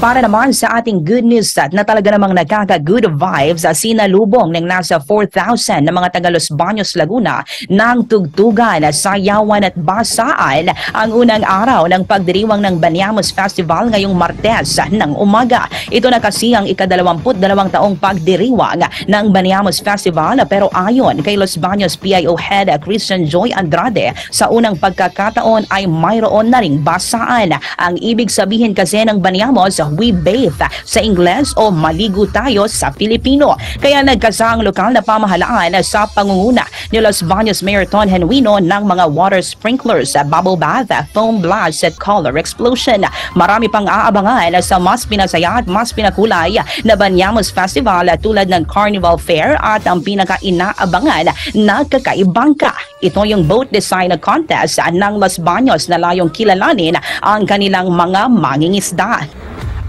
Para naman sa ating good news na talaga namang nagkaka-good vibes, sinalubong ng nasa 4,000 na mga taga Los Baños, Laguna ng tugtugan, sayawan at basaan ang unang araw ng pagdiriwang ng Baniamos Festival ngayong Martes ng umaga. Ito na kasi ang ika-22 taong pagdiriwang ng Baniamos Festival, pero ayon kay Los Baños PIO Head Christian Joy Andrade, sa unang pagkakataon ay mayroon na ring basaan. Ang ibig sabihin kasi ng Baniamos, we bathe sa Ingles o maligo tayo sa Filipino. Kaya nagkasa ang lokal na pamahalaan sa pangunguna ni Los Baños Mayor Ton Genuino ng mga water sprinklers, bubble bath, foam blast at color explosion. Marami pang aabangan sa mas pinasaya at mas pinakulay na Baniamos Festival tulad ng Carnival Fair at ang pinaka-inaabangan na kakaibangka. Ito yung boat design contest ng Los Baños na layong kilalanin ang kanilang mga mangingisda.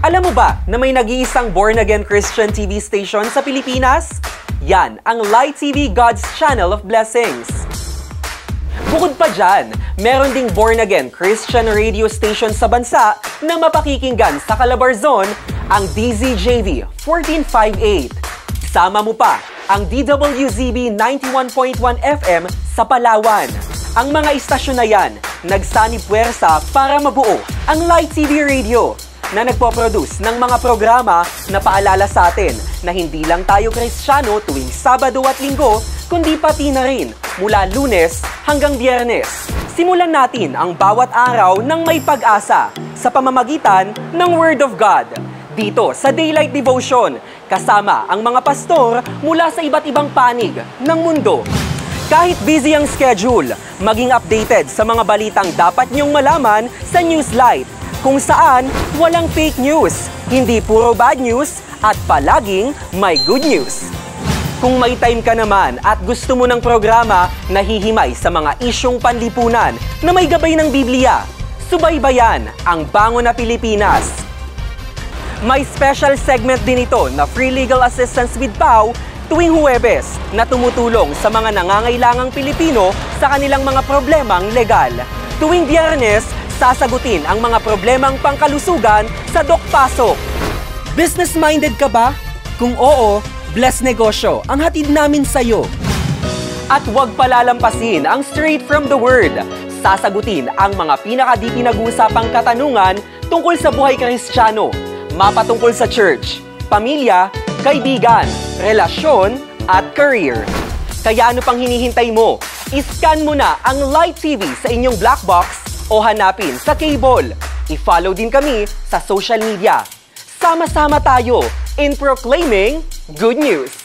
Alam mo ba na may nag-iisang born-again Christian TV station sa Pilipinas? Yan ang Light TV God's Channel of Blessings. Bukod pa dyan, meron ding born-again Christian radio station sa bansa na mapakikinggan sa Calabarzon, ang DZJV 1458. Sama mo pa ang DWZB 91.1 FM sa Palawan. Ang mga istasyon na yan, nagsanib puwersa para mabuo ang Light TV Radio na nagpo-produce ng mga programa na paalala sa atin na hindi lang tayo Kristiyano tuwing Sabado at Linggo, kundi pati na rin mula Lunes hanggang Biyernes. Simulan natin ang bawat araw ng may pag-asa sa pamamagitan ng Word of God. Dito sa Daylight Devotion, kasama ang mga pastor mula sa iba't ibang panig ng mundo. Kahit busy ang schedule, maging updated sa mga balitang dapat niyong malaman sa Newslight, kung saan walang fake news, hindi puro bad news, at palaging may good news. Kung may time ka naman at gusto mo ng programa na hihimay sa mga isyong panlipunan na may gabay ng Biblia, subaybayan ang Bango na Pilipinas. May special segment din ito na Free Legal Assistance with Pao tuwing Huwebes na tumutulong sa mga nangangailangang Pilipino sa kanilang mga problemang legal. Tuwing Biyernes, sasagutin ang mga problemang pangkalusugan sa Doc Pasok. Business-minded ka ba? Kung oo, Bless Negosyo ang hatid namin sa'yo. At huwag palalampasin ang Straight from the Word. Sasagutin ang mga pinaka-di pinag-uusapang katanungan tungkol sa buhay Kristiyano, mapatungkol sa church, pamilya, kaibigan, relasyon, at career. Kaya ano pang hinihintay mo? I-scan mo na ang Light TV sa inyong black box o hanapin sa cable. I-follow din kami sa social media. Sama-sama tayo in proclaiming good news.